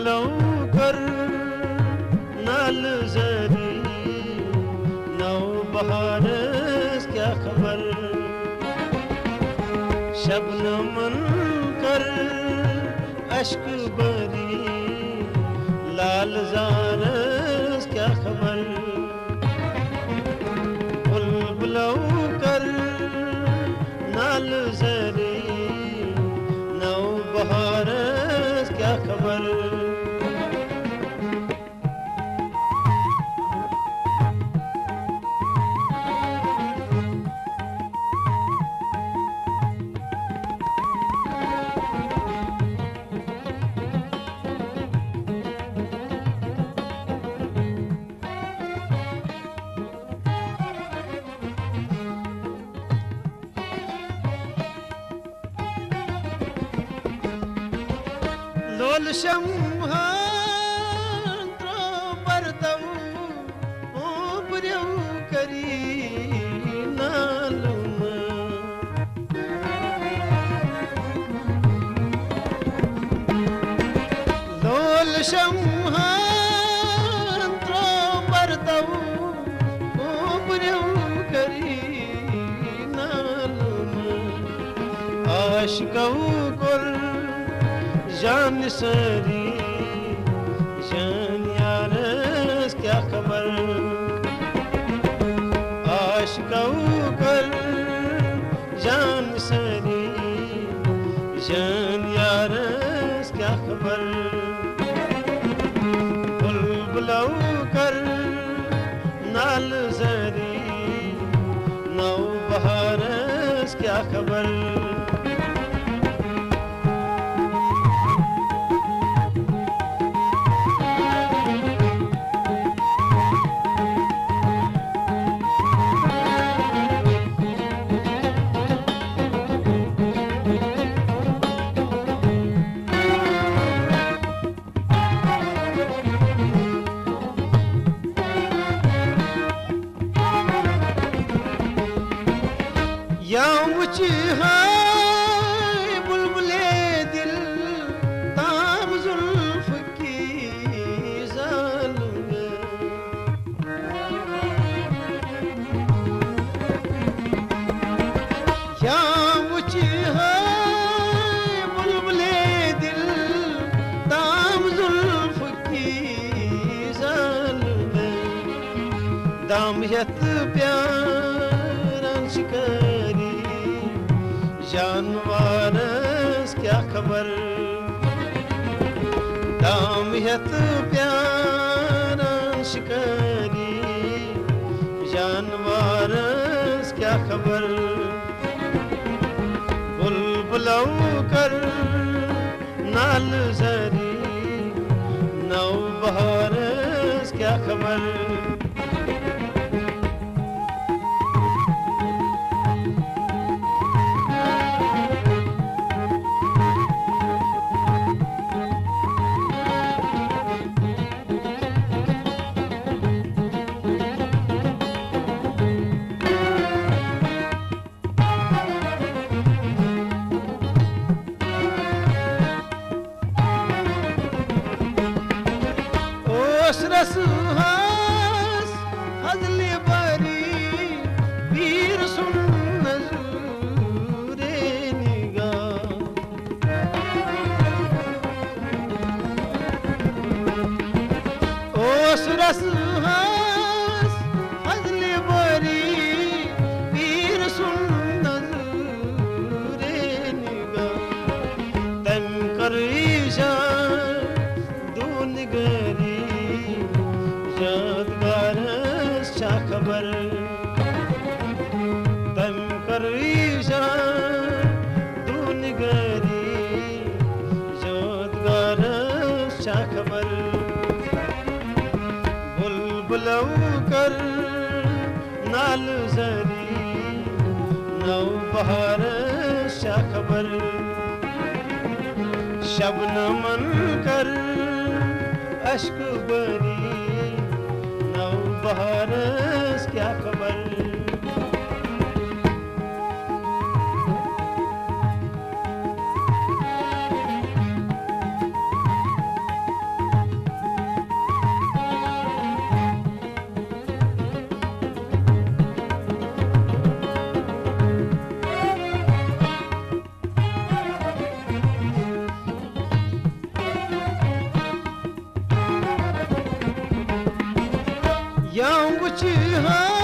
कर नाल जरी नौ बहार क्या खबर शबनमन कर अश्क बरी लाल ज़ारस क्या खबर बुलबुलौ कर नाल जरी नौ बहारस क्या खबर लोल शम्हांत्रो बरतऊ ओबर्यऊ करी नालुम लोल शम्हांत्रो बरतऊ ओबर्यऊ करी नालुम आशिकऊ कुल जान सरी जान यारस क्या खबर आशिकऊ कर जान सरी जान यारस क्या खबर बुलबुलौ कर नाल जरी नौ बहारस क्या खबर या मुझे हाय बुलबुले दिल ताम जुल्फ की जालूं या मुझे हाय बुलबुले दिल ताम जुल्फ की जालूं दामियत प्यार शिकरी जानवारस क्या खबर दामियत प्यार शिकरी जानवारस क्या खबर बुलबुलौ कर नाल जरी नौ बहारस क्या खबर रसहास हजले बरी वीर सुन नजूरे निगाह ओस रसहास हजले बरी वीर सुन नजूरे निगाह तम करी दून गरी यादगारस क्या खबर तम करी दून गरी यादगारस क्या खबर बुलबुलौ कर नाल जरी नौ बहारस क्या खबर शबनमन कर अश्क बरी नौ बहारस क्या खबर कुछ हाँ